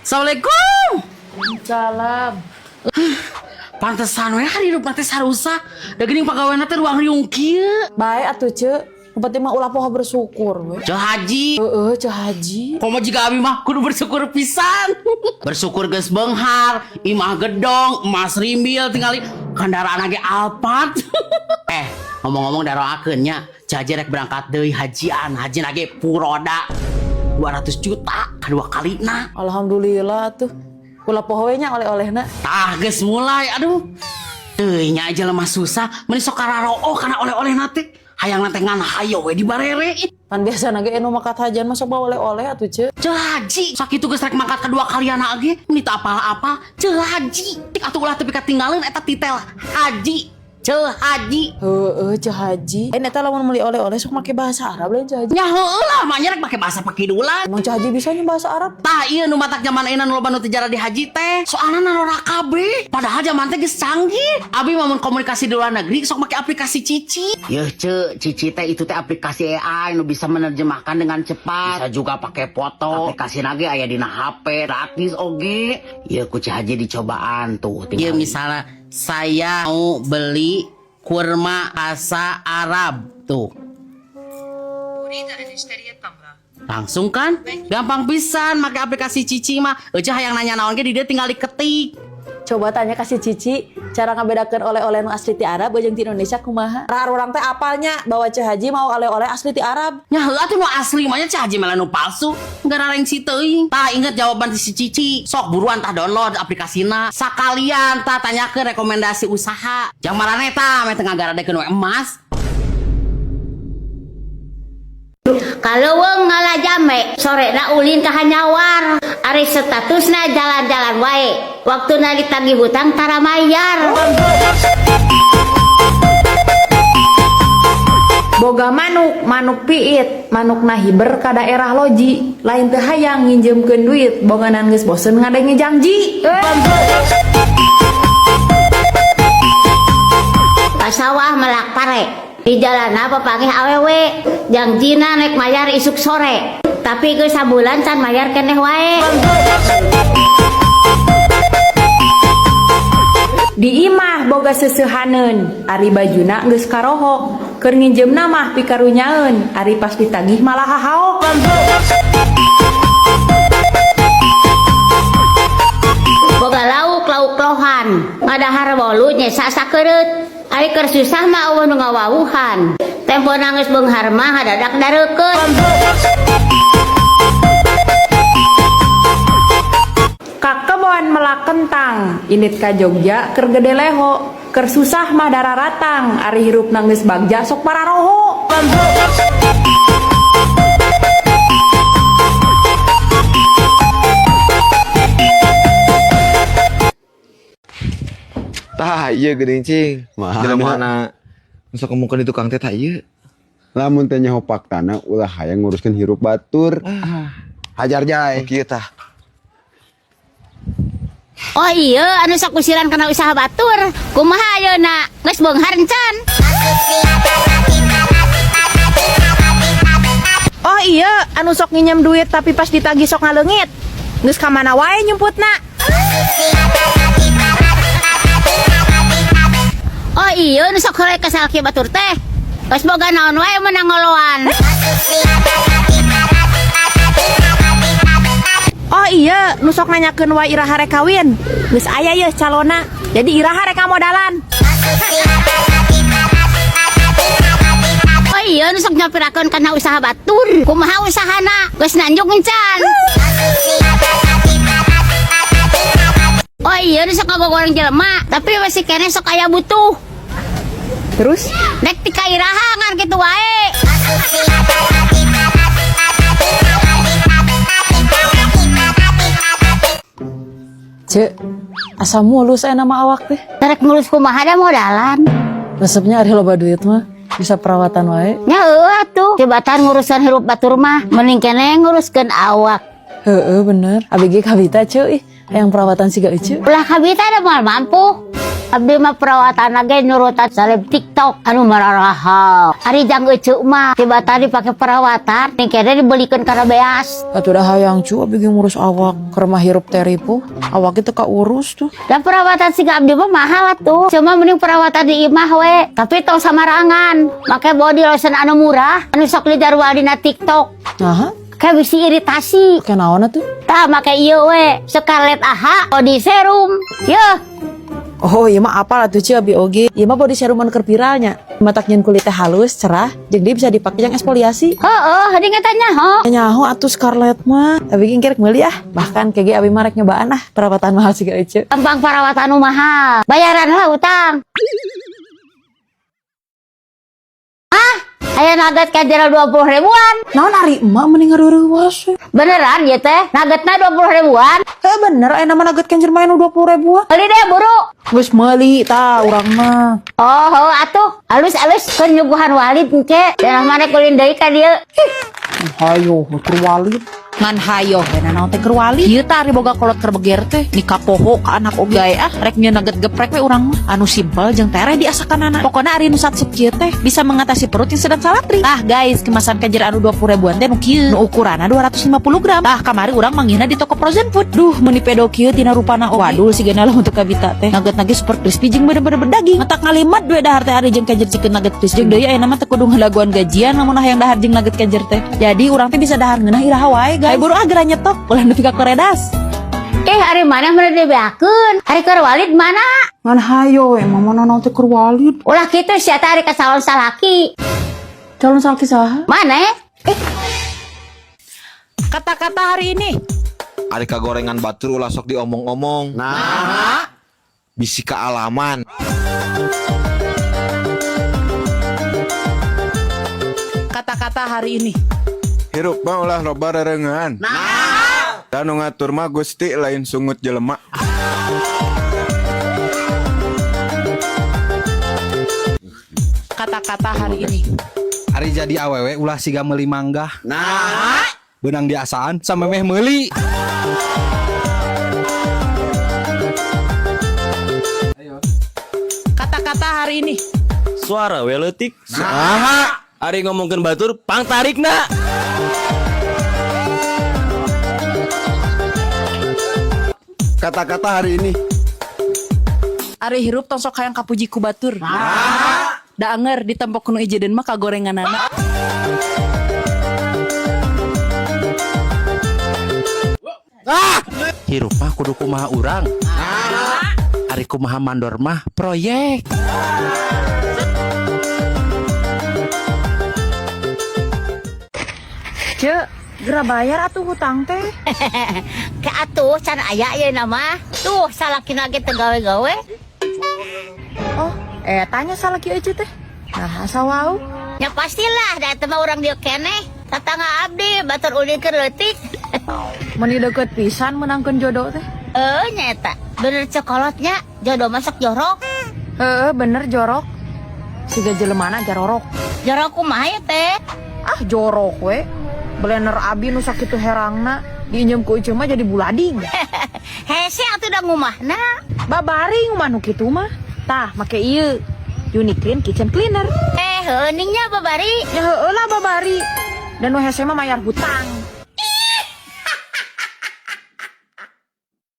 Assalamualaikum. Salam. Pantesan we hari hidup nanti sarusa. Da geuning pagaweana teh ruang riung kieu. Bae atuh ce. Penting mah ulah poho bersyukur we. Ceh haji. Ceh haji. Komo jika abi mah kudu bersyukur pisan. Bersyukur geus beunghar, imah gedong, emas rimbil tingali kendaraan ge Alphard. Ngomong-ngomong daroakeun nya, Ceh haji rek berangkat deui hajian, haji lagi puroda 200 juta kedua kalina. Alhamdulillah tuh. Ulah poho we nya oleh-olehna. Tah geus mulai, aduh. Teuing nya aja lemah susah, meni sok kararoo kana oleh-olehna teh. Hayang nanti ngan hayo we di barere. Pan biasa nage enu makat hajan masuk bawa oleh-oleh atuh ce. Ceh haji sakitu geus rek mangkat kedua kaliana ge minta apa-apa. Ceh haji tik atuh ulah tepi katinggalin eta titel haji. Ceh haji. Ceh haji. Eta lamun meuli oleh-oleh sok make bahasa Arab lain ceh haji. Nya heueuh lah mah nya rek make bahasa pakidulan. Emang ceh haji bisanya bahasa Arab? Tah ieu nu matak zaman ayeuna nu loba nu teu di haji teh. Soalna narora kabeh. Padahal zaman teh geus canggih. Abi mah mun komunikasi di luar negeri sok make aplikasi Cici. Yeuh ce, Cici teh itu teh aplikasi AI nu bisa menerjemahkan dengan cepat. Bisa juga pakai foto. Aplikasi nage aya dina HP, gratis oge. Ieu ku Ceh haji dicobaan tuh. Ieu misalnya saya mau beli kurma rasa Arab tuh. Langsung kan? Gampang pisan make aplikasi Cici mah. Eueuh hayang nanya naon ge di dieu tinggal diketik. Coba tanya kasih Cici cara ngabedakeun oleh-oleh nu asli ti Arab jeung ti Indonesia kumaha. Rahar urang teh apalnya bahwa Ceh haji mau oleh-oleh asli ti Arab. Nya heueuh atuh nu asli mah nya Ceh haji mah nu palsu. Gara lain si teuing. Tah inget jawaban si Cici. Sok buruan tah download aplikasina. Sakalian tah tanyakeun rekomendasi usaha. Jang marane tah meh teu ngagaradekeun we emas. Kalau wong ngalah jame sore na ulin ke Hanyawar ari statusna jalan-jalan wae waktu na ditagih hutang tara mayar. Boga manuk piit, manuk nahiber ka daerah loji, lain teu hayang nginjemkeun duit, boganan geus bosen ngadenge janji. Pasawah melak pare di jalan apa panggih awewe janjina naik mayar isuk sore tapi geus sabulan can mayar keneh wae. Di imah boga seseuhaneun, ari bajuna geus karoho, keur nginjemna mah pikarunyaeun, ari pas ditagih malah hahaok. Boga lauk lohan ngadahar bolu nya sasakereut. Ari keur susah mah eueuh nu ngawawuhan. Tempo nangis beunghar mah hadadak dareukeun. Kakeboan melak kentang, init ka Jogja keur gede leho, keur susah mah dararatang, ari hirup nangis bagja sok pararoho. Tah iya geuning cing. Mana sok kemukeun di tukang teh tah ieu. Lamun teh nyaho paktana ulah hayang nguruskeun hirup batur. Hajar jay. Kieu tah. Oh iya anu sok usiran kana usaha batur. Kumaha ayeuna? Geus beunghar encan. Oh iya, anu sok nginjem duit tapi pas ditagih sok ngaleungit. Geus ka mana wae nyumputna? Oh iya nu sok heureuy ka salaki batur teh. Geus boga naon wae meunang ngoloan. Oh iya, nu sok nanyakeun wae iraha rek kawin. Geus aya yeuh calona. Jadi iraha rek modalan. Oh iya nu sok nyopirakeun kana usaha batur. Kumaha usahana? Geus nanjuk encan. Oh iya nu sok ngagogoreng jelema, tapi masih keneh sok aya butuh. Terus Dek tika iraha ngan kitu wae. Ce, asa mulus nama awak teh. Terek ngurus kumaha da modalan. Resepnya ari loba duit mah bisa perawatan wae. Nya heueuh atuh, tibatan ngurusan hirup batur mah mending keneh nguruskeun awak. Heeh bener. Abg kabita ce ih, hayang perawatan siga ece. Ulah kabita da moal mampu. Abdi mah perawatan ge nurutan salib TikTok anu mararaha. Ari jang eceu mah tiba tadi pakai perawatan ning kene dibelikeun kana beas. Atuh dah hayang cu abi ge ngurus awak keur mah hirup teripu. Awak itu ka urus tuh. Dan perawatan si abdi mah mahal atuh. Cuma mending perawatan di imah we, tapi tong samarangan. Make body lotion anu murah anu sok dijarwa dina TikTok. Nah, Kayak bisi iritasi. kenaon atuh? Tah make ieu we, Scarlett AHA body serum. Yeuh. Oh iya mah apa lah tuh Ci abi oge. Iya mah body seruman keur viralnya. Matak nyeun kulitnya halus, cerah, jeung dia bisa dipakai yang eksfoliasi. Heeh, heuning eta nyaho. Nyaho atuh Scarlett mah. Tapi gini kerek meuli ah. Bahkan kayak abi marek nyobaan ah perawatan mahal sih ece. Gampang perawatan nu mahal. Bayaran lah utang. Aya nugget kajero 20 ribuan. Naon ari emak mending ngareurewas we. Beneran ya teh? Nuggetna 20 ribuan. Bener aya nama nugget kenjer main 20 ribuan. Beli deh buru. Geus meuli tah urang mah. Oh, atuh. Alus-alus keur nyuguhan Walid engke. Daerah mana kulin deui ka dieu. Hayo keur Walid. Ngan hayo kana naon teh keur Walid. Ieu tah ari boga kolot keur beger teh nikah poho ka anak oge ah rek nyeun nugget geprek we urang mah. Anu simpel jeung tereh diasakanana. Pokona ari nu satsep kieu teh bisa mengatasi perut yang sedang salatri. Tah guys, kemasan kenjer anu 20 ribuan teh nu kieu. Nu ukuranna 250 gram. Tah kamari urang manggihna di toko frozen food. Duh, meuni pedo kieu tina rupana waduh sigana lah untuk kabita teh. Nugget super crispy jeung bener-bener daging. Matak ngalimat we dahar teh ari jeung kenjer chicken nugget crispy. Jeung deui aya nama teh kudu ngalaguan gajian lamun hayang dahar jeung nugget kenjer teh. Jadi urang teh bisa dahar ngeunah iraha wae guys. Ayo buru agar nyetok ulah nepi ka koredas. Hari mana mana dibeakeun? Hari keur Walid mana? Ngan hayo emang mana naon teh keur Walid. Ulah kitu sia teh ari ka salon salaki. Calon salaki saha? Mana? Kata-kata hari ini. Ari kagorengan batur ulah sok diomong-omong. Nah, bisi kealaman. Kata-kata hari ini. Hirup mah ulah loba rerengan. Nah. Dan ngatur mah Gusti lain sungut jelema. Kata-kata hari ini. Ari jadi awewe ulah siga meuli manggah. Nah, benang diasaan samemeh meuli. Kata-kata hari ini. Suara weletik. Nah, ari ngomongkeun batur pang tarikna. Kata-kata hari ini. Ari hirup tong sok hayang kapuji ku batur. Da anger ditempok kuno ijedeun mah kagorenganana. Hirup mah kudu kumaha urang. Ari kumaha mandor mah proyek. Cek, gera bayar atuh hutang teh. Ke atuh can aya ieu nama. Tuh salakina ge teu gawe-gawe. Oh, tanya salaki ece teh. Nah, sawau. Ya pastilah da teh mah urang dieu keneh. Tatangga abdi batur ulin keur leutik. Meni deket pisan menangkeun jodoh teh. Nyata. Bener cokolotnya jodoh masak jorok. Bener jorok. Siga jelemana jarorok. Jorok kumaha ya teh? Ah, jorok we. Blender abi nu sakitu herangna diinjem ku ece mah jadi bulading. Hese atuh da ngumahna. Babari ngumah nu kitu mah. Tah, make ieu. Uniclean kitchen cleaner. Heuningnya babari. Ya heueuh lah babari. Dan nu hese mah mayar hutang.